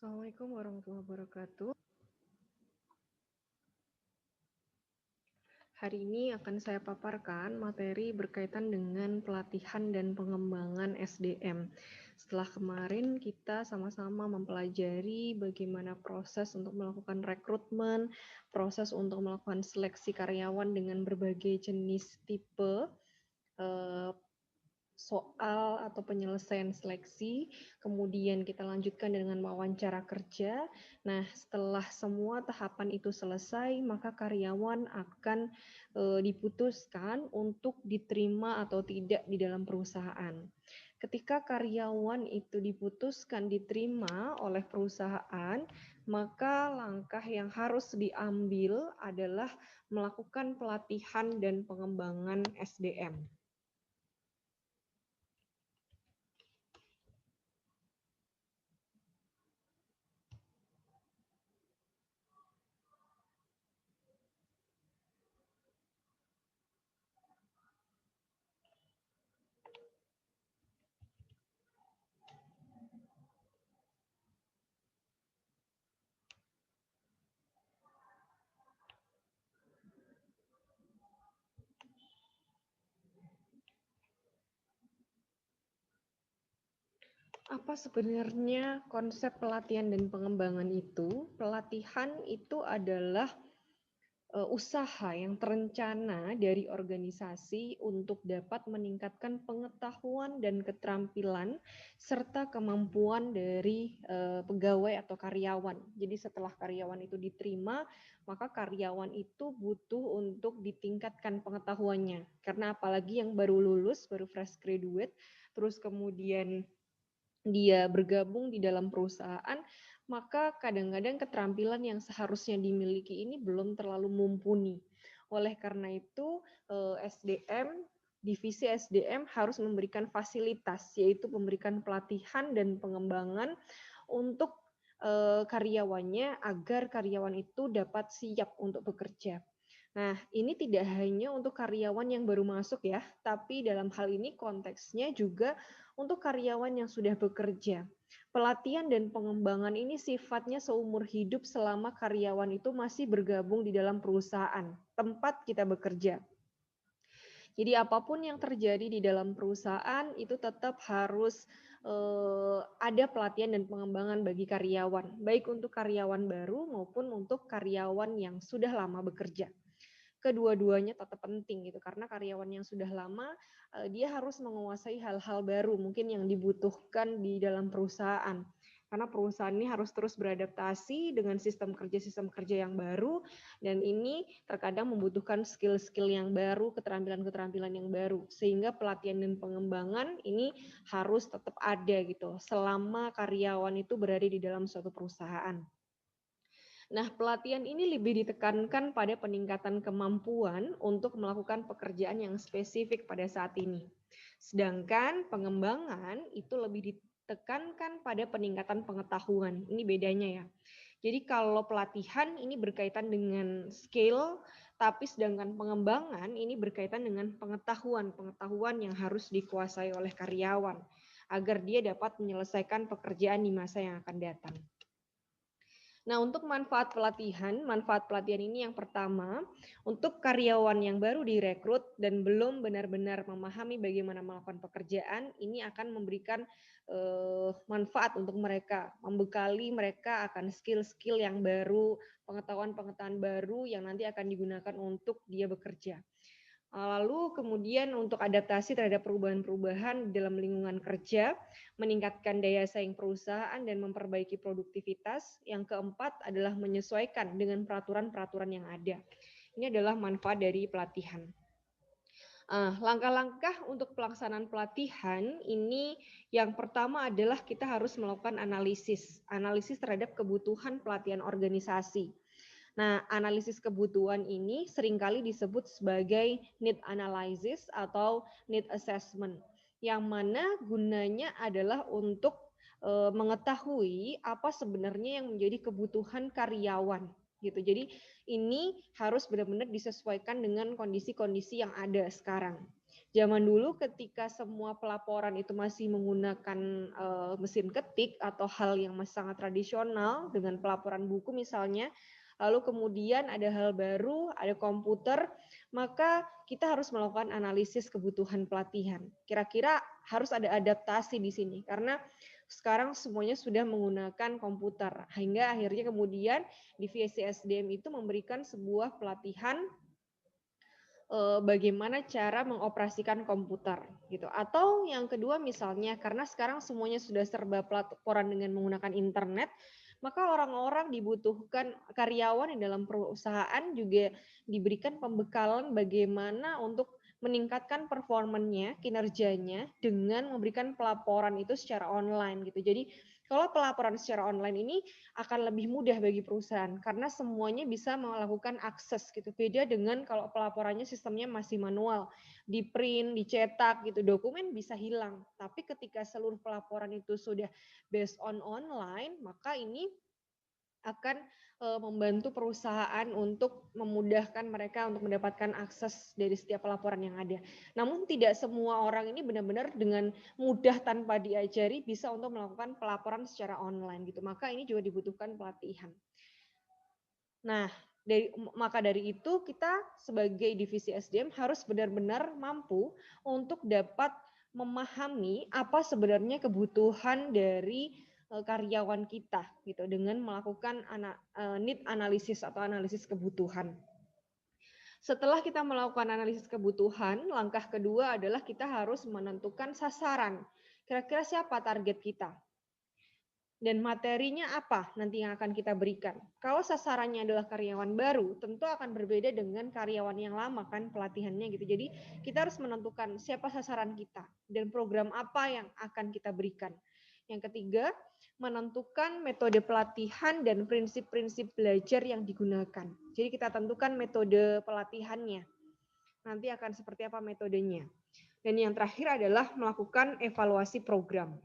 Assalamualaikum warahmatullahi wabarakatuh. Hari ini akan saya paparkan materi berkaitan dengan pelatihan dan pengembangan SDM. Setelah kemarin kita sama-sama mempelajari bagaimana proses untuk melakukan rekrutmen, proses untuk melakukan seleksi karyawan dengan berbagai jenis tipe, soal atau penyelesaian seleksi, kemudian kita lanjutkan dengan wawancara kerja. Nah, setelah semua tahapan itu selesai, maka karyawan akan diputuskan untuk diterima atau tidak di dalam perusahaan. Ketika karyawan itu diputuskan diterima oleh perusahaan, maka langkah yang harus diambil adalah melakukan pelatihan dan pengembangan SDM. Apa sebenarnya konsep pelatihan dan pengembangan itu? Pelatihan itu adalah usaha yang terencana dari organisasi untuk dapat meningkatkan pengetahuan dan keterampilan serta kemampuan dari pegawai atau karyawan. Jadi setelah karyawan itu diterima, maka karyawan itu butuh untuk ditingkatkan pengetahuannya. Karena apalagi yang baru lulus, baru fresh graduate, terus kemudian dia bergabung di dalam perusahaan, maka kadang-kadang keterampilan yang seharusnya dimiliki ini belum terlalu mumpuni. Oleh karena itu, SDM, divisi SDM harus memberikan fasilitas, yaitu memberikan pelatihan dan pengembangan untuk karyawannya agar karyawan itu dapat siap untuk bekerja. Nah, ini tidak hanya untuk karyawan yang baru masuk ya, tapi dalam hal ini konteksnya juga untuk karyawan yang sudah bekerja. Pelatihan dan pengembangan ini sifatnya seumur hidup selama karyawan itu masih bergabung di dalam perusahaan tempat kita bekerja. Jadi apapun yang terjadi di dalam perusahaan itu tetap harus ada pelatihan dan pengembangan bagi karyawan, baik untuk karyawan baru maupun untuk karyawan yang sudah lama bekerja. Kedua-duanya tetap penting gitu karena karyawan yang sudah lama dia harus menguasai hal-hal baru mungkin yang dibutuhkan di dalam perusahaan. Karena perusahaan ini harus terus beradaptasi dengan sistem kerja yang baru dan ini terkadang membutuhkan skill-skill yang baru, keterampilan-keterampilan yang baru. Sehingga pelatihan dan pengembangan ini harus tetap ada gitu selama karyawan itu berada di dalam suatu perusahaan. Nah, pelatihan ini lebih ditekankan pada peningkatan kemampuan untuk melakukan pekerjaan yang spesifik pada saat ini. Sedangkan pengembangan itu lebih ditekankan pada peningkatan pengetahuan. Ini bedanya ya. Jadi kalau pelatihan ini berkaitan dengan skill, tapi sedangkan pengembangan ini berkaitan dengan pengetahuan yang harus dikuasai oleh karyawan agar dia dapat menyelesaikan pekerjaan di masa yang akan datang. Nah, untuk manfaat pelatihan ini yang pertama, untuk karyawan yang baru direkrut dan belum benar-benar memahami bagaimana melakukan pekerjaan, ini akan memberikan manfaat untuk mereka, membekali mereka akan skill-skill yang baru, pengetahuan-pengetahuan baru yang nanti akan digunakan untuk dia bekerja. Lalu kemudian untuk adaptasi terhadap perubahan-perubahan dalam lingkungan kerja, meningkatkan daya saing perusahaan dan memperbaiki produktivitas. Yang keempat adalah menyesuaikan dengan peraturan-peraturan yang ada. Ini adalah manfaat dari pelatihan. Langkah-langkah untuk pelaksanaan pelatihan ini yang pertama adalah kita harus melakukan analisis terhadap kebutuhan pelatihan organisasi. Nah, analisis kebutuhan ini seringkali disebut sebagai need analysis atau need assessment, yang mana gunanya adalah untuk mengetahui apa sebenarnya yang menjadi kebutuhan karyawan gitu. Jadi ini harus benar-benar disesuaikan dengan kondisi-kondisi yang ada sekarang. Zaman dulu ketika semua pelaporan itu masih menggunakan mesin ketik atau hal yang masih sangat tradisional dengan pelaporan buku misalnya, lalu kemudian ada hal baru, ada komputer, maka kita harus melakukan analisis kebutuhan pelatihan. Kira-kira harus ada adaptasi di sini karena sekarang semuanya sudah menggunakan komputer, hingga akhirnya kemudian divisi SDM itu memberikan sebuah pelatihan bagaimana cara mengoperasikan komputer gitu. Atau yang kedua misalnya karena sekarang semuanya sudah serba pelaporan dengan menggunakan internet, maka orang-orang dibutuhkan karyawan di dalam perusahaan juga diberikan pembekalan bagaimana untuk meningkatkan performanya, kinerjanya dengan memberikan pelaporan itu secara online gitu. Jadi kalau pelaporan secara online ini akan lebih mudah bagi perusahaan karena semuanya bisa melakukan akses gitu. Beda dengan kalau pelaporannya sistemnya masih manual, di print, dicetak gitu, dokumen bisa hilang. Tapi ketika seluruh pelaporan itu sudah based on online, maka ini akan membantu perusahaan untuk memudahkan mereka untuk mendapatkan akses dari setiap pelaporan yang ada. Namun tidak semua orang ini benar-benar dengan mudah tanpa diajari bisa untuk melakukan pelaporan secara online gitu. Maka ini juga dibutuhkan pelatihan. Nah, maka dari itu kita sebagai divisi SDM harus benar-benar mampu untuk dapat memahami apa sebenarnya kebutuhan dari karyawan kita gitu dengan melakukan need analysis atau analisis kebutuhan. Setelah kita melakukan analisis kebutuhan, langkah kedua adalah kita harus menentukan sasaran. Kira-kira siapa target kita? Dan materinya apa nanti yang akan kita berikan. Kalau sasarannya adalah karyawan baru, tentu akan berbeda dengan karyawan yang lama kan pelatihannya gitu. Jadi kita harus menentukan siapa sasaran kita dan program apa yang akan kita berikan. Yang ketiga, menentukan metode pelatihan dan prinsip-prinsip belajar yang digunakan. Jadi kita tentukan metode pelatihannya. Nanti akan seperti apa metodenya. Dan yang terakhir adalah melakukan evaluasi program.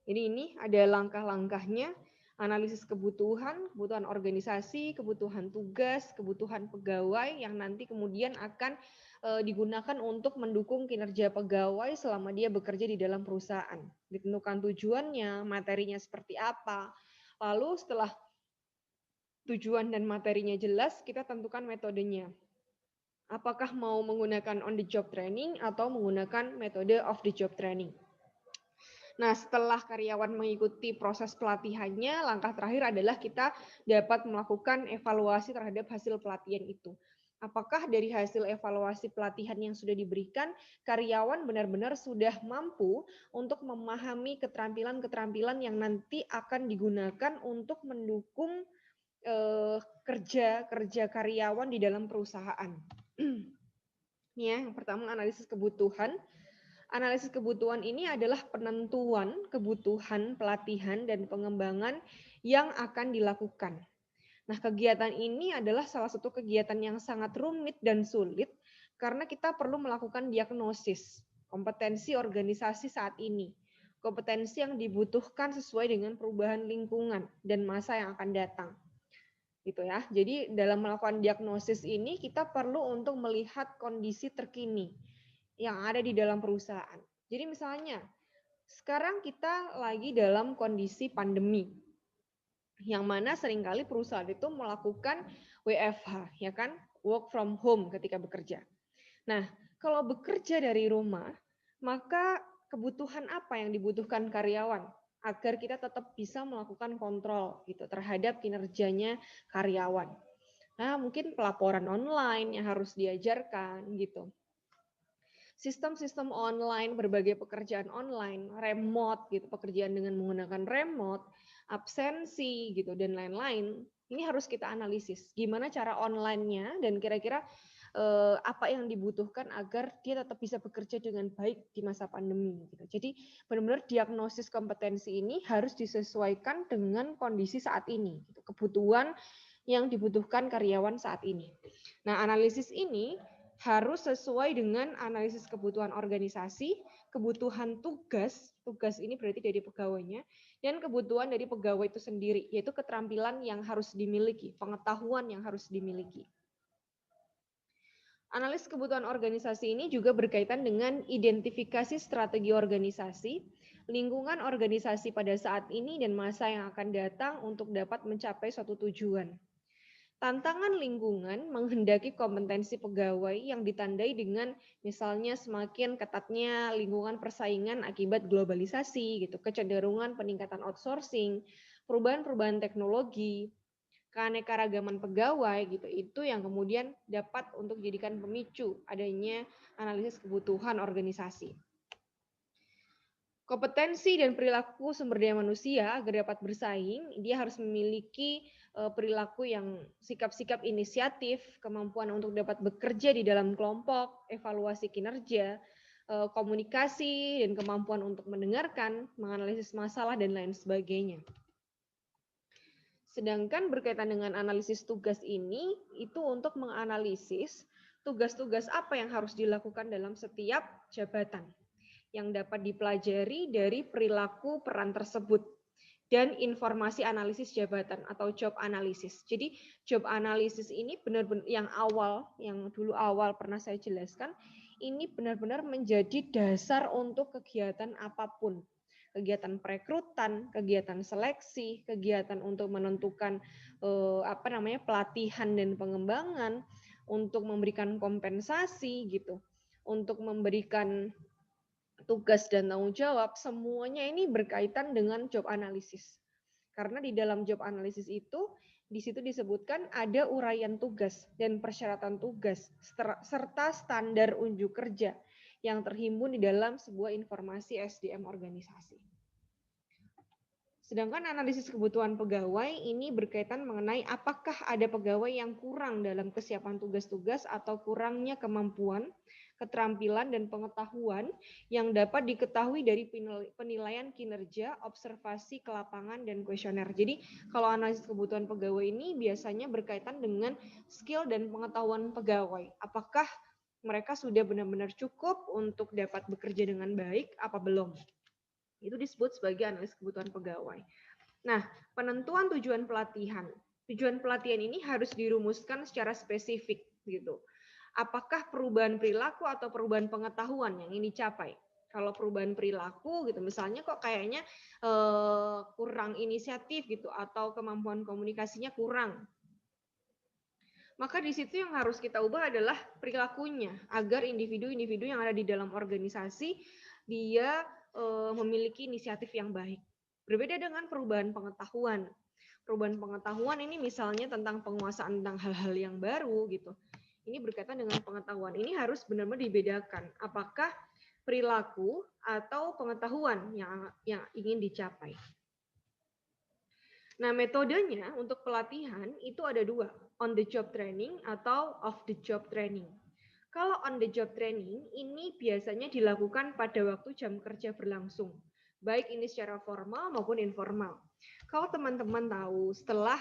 Jadi ini ada langkah-langkahnya, analisis kebutuhan, kebutuhan organisasi, kebutuhan tugas, kebutuhan pegawai yang nanti kemudian akan digunakan untuk mendukung kinerja pegawai selama dia bekerja di dalam perusahaan. Ditentukan tujuannya, materinya seperti apa. Lalu setelah tujuan dan materinya jelas, kita tentukan metodenya. Apakah mau menggunakan on the job training atau menggunakan metode off the job training. Nah, setelah karyawan mengikuti proses pelatihannya, langkah terakhir adalah kita dapat melakukan evaluasi terhadap hasil pelatihan itu. Apakah dari hasil evaluasi pelatihan yang sudah diberikan, karyawan benar-benar sudah mampu untuk memahami keterampilan-keterampilan yang nanti akan digunakan untuk mendukung kerja karyawan di dalam perusahaan. Ya, yang pertama analisis kebutuhan. Analisis kebutuhan ini adalah penentuan kebutuhan pelatihan dan pengembangan yang akan dilakukan. Nah, kegiatan ini adalah salah satu kegiatan yang sangat rumit dan sulit karena kita perlu melakukan diagnosis kompetensi organisasi saat ini. Kompetensi yang dibutuhkan sesuai dengan perubahan lingkungan dan masa yang akan datang. Gitu ya. Jadi dalam melakukan diagnosis ini kita perlu untuk melihat kondisi terkini yang ada di dalam perusahaan. Jadi misalnya, sekarang kita lagi dalam kondisi pandemi, yang mana seringkali perusahaan itu melakukan WFH, ya kan, work from home ketika bekerja. Nah, kalau bekerja dari rumah, maka kebutuhan apa yang dibutuhkan karyawan agar kita tetap bisa melakukan kontrol gitu terhadap kinerjanya karyawan. Nah, mungkin pelaporan online yang harus diajarkan gitu. Sistem-sistem online, berbagai pekerjaan online, remote gitu, pekerjaan dengan menggunakan remote, absensi gitu dan lain-lain. Ini harus kita analisis. Gimana cara online-nya dan kira-kira apa yang dibutuhkan agar dia tetap bisa bekerja dengan baik di masa pandemi gitu. Jadi benar-benar diagnosis kompetensi ini harus disesuaikan dengan kondisi saat ini, gitu. Kebutuhan yang dibutuhkan karyawan saat ini. Nah, analisis ini harus sesuai dengan analisis kebutuhan organisasi, kebutuhan tugas ini berarti dari pegawainya, dan kebutuhan dari pegawai itu sendiri, yaitu keterampilan yang harus dimiliki, pengetahuan yang harus dimiliki. Analis kebutuhan organisasi ini juga berkaitan dengan identifikasi strategi organisasi, lingkungan organisasi pada saat ini dan masa yang akan datang untuk dapat mencapai suatu tujuan. Tantangan lingkungan menghendaki kompetensi pegawai yang ditandai dengan misalnya semakin ketatnya lingkungan persaingan akibat globalisasi gitu, kecenderungan peningkatan outsourcing, perubahan-perubahan teknologi, keanekaragaman pegawai gitu. Itu yang kemudian dapat untuk dijadikan pemicu adanya analisis kebutuhan organisasi. Kompetensi dan perilaku sumber daya manusia agar dapat bersaing, dia harus memiliki perilaku yang sikap-sikap inisiatif, kemampuan untuk dapat bekerja di dalam kelompok, evaluasi kinerja, komunikasi, dan kemampuan untuk mendengarkan, menganalisis masalah, dan lain sebagainya. Sedangkan berkaitan dengan analisis tugas ini, itu untuk menganalisis tugas-tugas apa yang harus dilakukan dalam setiap jabatan yang dapat dipelajari dari perilaku peran tersebut dan informasi analisis jabatan atau job analysis. Jadi job analysis ini benar-benar yang dulu awal pernah saya jelaskan, ini benar-benar menjadi dasar untuk kegiatan apapun. Kegiatan perekrutan, kegiatan seleksi, kegiatan untuk menentukan pelatihan dan pengembangan, untuk memberikan kompensasi gitu, untuk memberikan tugas dan tanggung jawab, semuanya ini berkaitan dengan job analysis. Karena di dalam job analysis itu, di situ disebutkan ada uraian tugas dan persyaratan tugas, serta standar unjuk kerja yang terhimpun di dalam sebuah informasi SDM organisasi. Sedangkan analisis kebutuhan pegawai ini berkaitan mengenai apakah ada pegawai yang kurang dalam kesiapan tugas-tugas atau kurangnya kemampuan, keterampilan, dan pengetahuan yang dapat diketahui dari penilaian kinerja, observasi ke lapangan, dan kuesioner. Jadi kalau analisis kebutuhan pegawai ini biasanya berkaitan dengan skill dan pengetahuan pegawai. Apakah mereka sudah benar-benar cukup untuk dapat bekerja dengan baik, apa belum? Itu disebut sebagai analisis kebutuhan pegawai. Nah, penentuan tujuan pelatihan. Tujuan pelatihan ini harus dirumuskan secara spesifik gitu. Apakah perubahan perilaku atau perubahan pengetahuan yang ini capai? Kalau perubahan perilaku gitu, misalnya kok kayaknya kurang inisiatif gitu atau kemampuan komunikasinya kurang. Maka di situ yang harus kita ubah adalah perilakunya agar individu-individu yang ada di dalam organisasi dia memiliki inisiatif yang baik. Berbeda dengan perubahan pengetahuan. Perubahan pengetahuan ini misalnya tentang penguasaan tentang hal-hal yang baru gitu. Ini berkaitan dengan pengetahuan. Ini harus benar-benar dibedakan. Apakah perilaku atau pengetahuan yang ingin dicapai. Nah, metodenya untuk pelatihan itu ada dua, on the job training atau off the job training. Kalau on the job training, ini biasanya dilakukan pada waktu jam kerja berlangsung, baik ini secara formal maupun informal. Kalau teman-teman tahu, setelah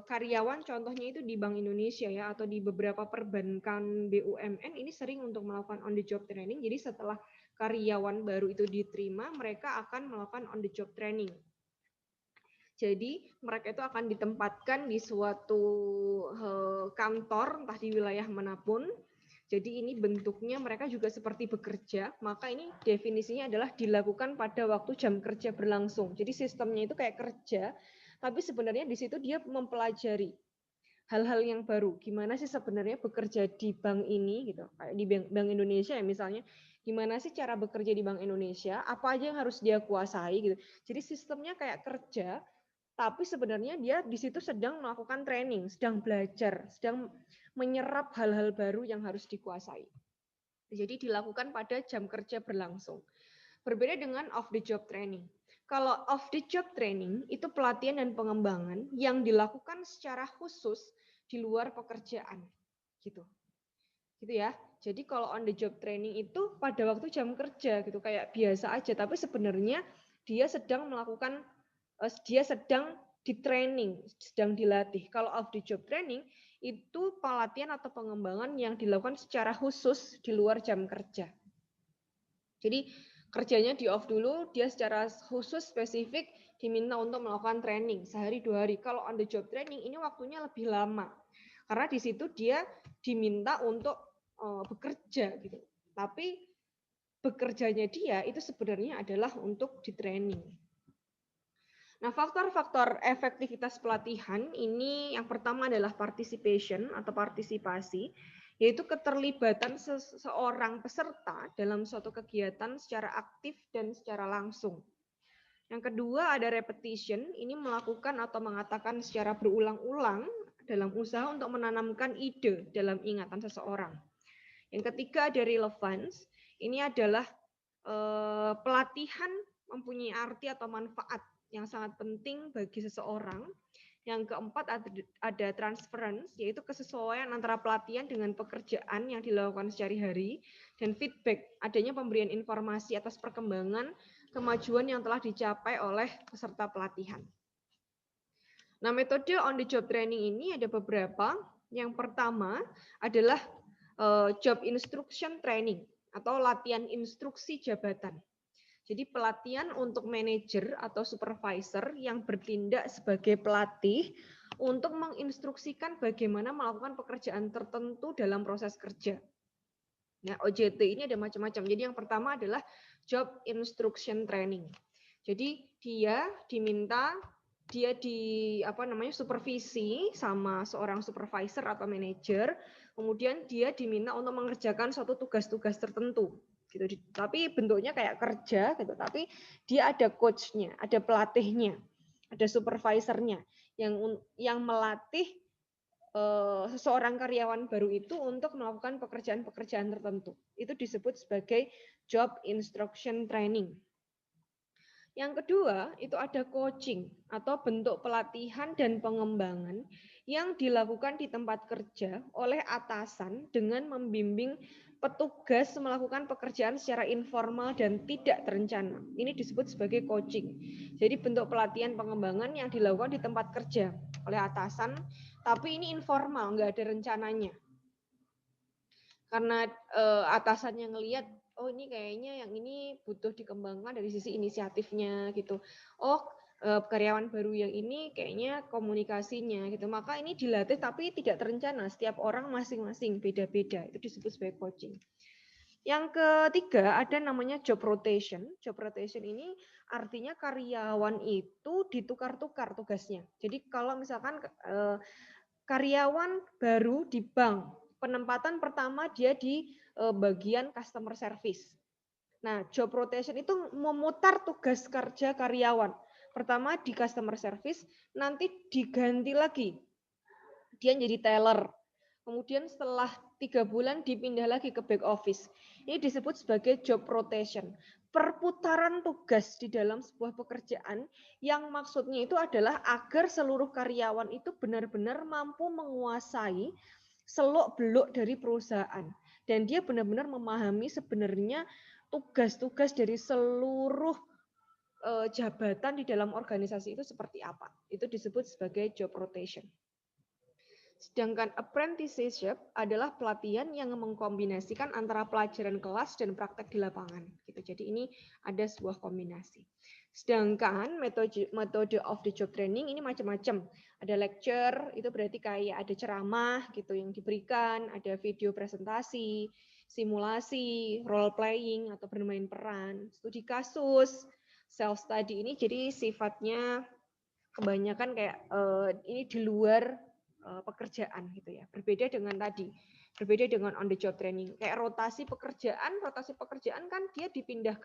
karyawan contohnya itu di Bank Indonesia ya, atau di beberapa perbankan BUMN, ini sering untuk melakukan on the job training. Jadi setelah karyawan baru itu diterima, mereka akan melakukan on the job training. Jadi mereka itu akan ditempatkan di suatu kantor, entah di wilayah manapun. Jadi ini bentuknya mereka juga seperti bekerja, maka ini definisinya adalah dilakukan pada waktu jam kerja berlangsung. Jadi sistemnya itu kayak kerja, tapi sebenarnya di situ dia mempelajari hal-hal yang baru. Gimana sih sebenarnya bekerja di bank ini gitu, kayak di Bank Indonesia ya misalnya. Gimana sih cara bekerja di Bank Indonesia? Apa aja yang harus dia kuasai gitu. Jadi sistemnya kayak kerja, tapi sebenarnya dia di situ sedang melakukan training, sedang belajar, sedang menyerap hal-hal baru yang harus dikuasai. Jadi dilakukan pada jam kerja berlangsung. Berbeda dengan off the job training. Kalau off the job training itu pelatihan dan pengembangan yang dilakukan secara khusus di luar pekerjaan. Gitu. Gitu ya. Jadi kalau on the job training itu pada waktu jam kerja gitu kayak biasa aja, tapi sebenarnya dia sedang melakukan dia sedang di training, sedang dilatih. Kalau off the job training itu pelatihan atau pengembangan yang dilakukan secara khusus di luar jam kerja. Jadi kerjanya di off dulu, dia secara khusus spesifik diminta untuk melakukan training sehari 2 hari. Kalau on the job training ini waktunya lebih lama. Karena di situ dia diminta untuk bekerja gitu. Tapi bekerjanya dia itu sebenarnya adalah untuk di training. Nah, faktor-faktor efektivitas pelatihan ini yang pertama adalah participation atau partisipasi, yaitu keterlibatan seseorang peserta dalam suatu kegiatan secara aktif dan secara langsung. Yang kedua ada repetition, ini melakukan atau mengatakan secara berulang-ulang dalam usaha untuk menanamkan ide dalam ingatan seseorang. Yang ketiga ada relevance, ini adalah pelatihan mempunyai arti atau manfaat yang sangat penting bagi seseorang. Yang keempat ada transference, yaitu kesesuaian antara pelatihan dengan pekerjaan yang dilakukan sehari-hari, dan feedback, adanya pemberian informasi atas perkembangan kemajuan yang telah dicapai oleh peserta pelatihan. Nah, metode on the job training ini ada beberapa. Yang pertama adalah job instruction training atau latihan instruksi jabatan. Jadi pelatihan untuk manajer atau supervisor yang bertindak sebagai pelatih untuk menginstruksikan bagaimana melakukan pekerjaan tertentu dalam proses kerja. Nah, OJT ini ada macam-macam. Jadi yang pertama adalah job instruction training. Jadi dia diminta supervisi sama seorang supervisor atau manajer, kemudian dia diminta untuk mengerjakan suatu tugas-tugas tertentu gitu. Tapi bentuknya kayak kerja gitu, tapi dia ada coachnya, ada pelatihnya, ada supervisornya yang melatih seseorang karyawan baru itu untuk melakukan pekerjaan-pekerjaan tertentu. Itu disebut sebagai job instruction training. Yang kedua, itu ada coaching atau bentuk pelatihan dan pengembangan yang dilakukan di tempat kerja oleh atasan dengan membimbing petugas melakukan pekerjaan secara informal dan tidak terencana. Ini disebut sebagai coaching. Jadi bentuk pelatihan pengembangan yang dilakukan di tempat kerja oleh atasan, tapi ini informal, nggak ada rencananya. Karena atasannya ngelihat, oh ini kayaknya yang ini butuh dikembangkan dari sisi inisiatifnya gitu. Oh karyawan baru yang ini kayaknya komunikasinya gitu. Maka ini dilatih tapi tidak terencana. Setiap orang masing-masing beda-beda. Itu disebut sebagai coaching. Yang ketiga ada namanya job rotation. Job rotation ini artinya karyawan itu ditukar-tukar tugasnya. Jadi kalau misalkan karyawan baru di bank, penempatan pertama dia di bagian customer service. Nah, job rotation itu memutar tugas kerja karyawan. Pertama di customer service, nanti diganti lagi. Dia jadi teller. Kemudian setelah 3 bulan dipindah lagi ke back office. Ini disebut sebagai job rotation. Perputaran tugas di dalam sebuah pekerjaan yang maksudnya itu adalah agar seluruh karyawan itu benar-benar mampu menguasai seluk-beluk dari perusahaan. Dan dia benar-benar memahami sebenarnya tugas-tugas dari seluruh jabatan di dalam organisasi itu seperti apa. Itu disebut sebagai job rotation. Sedangkan apprenticeship adalah pelatihan yang mengkombinasikan antara pelajaran kelas dan praktek di lapangan. Gitu. Jadi ini ada sebuah kombinasi. Sedangkan metode of the job training ini macam-macam. Ada lecture, itu berarti kayak ada ceramah gitu yang diberikan, ada video presentasi, simulasi, role playing atau bermain peran, studi kasus, self study ini jadi sifatnya kebanyakan kayak ini di luar pekerjaan gitu ya. Berbeda dengan tadi, berbeda dengan on the job training. Kayak rotasi pekerjaan kan dia dipindah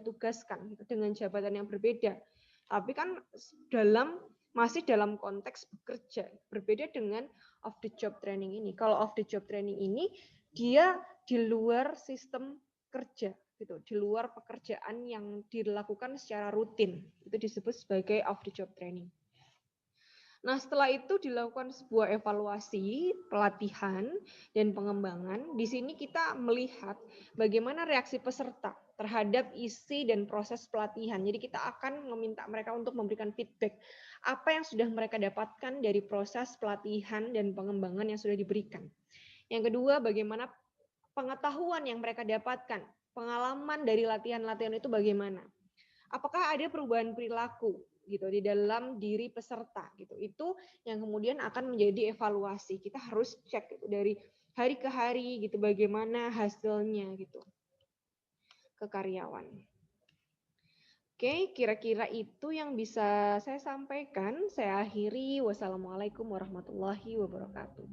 tugaskan gitu, dengan jabatan yang berbeda. Tapi kan masih dalam konteks bekerja. Berbeda dengan off the job training ini. Kalau off the job training ini dia di luar sistem kerja gitu, di luar pekerjaan yang dilakukan secara rutin. Itu disebut sebagai off the job training. Nah, setelah itu dilakukan sebuah evaluasi, pelatihan, dan pengembangan. Di sini kita melihat bagaimana reaksi peserta terhadap isi dan proses pelatihan. Jadi kita akan meminta mereka untuk memberikan feedback. Apa yang sudah mereka dapatkan dari proses pelatihan dan pengembangan yang sudah diberikan. Yang kedua, bagaimana pengetahuan yang mereka dapatkan. Pengalaman dari latihan-latihan itu bagaimana. Apakah ada perubahan perilaku? gitu di dalam diri peserta gitu. Itu yang kemudian akan menjadi evaluasi. Kita harus cek gitu, dari hari ke hari gitu bagaimana hasilnya gitu ke karyawan. Oke, kira-kira itu yang bisa saya sampaikan. Saya akhiri. Wassalamualaikum warahmatullahi wabarakatuh.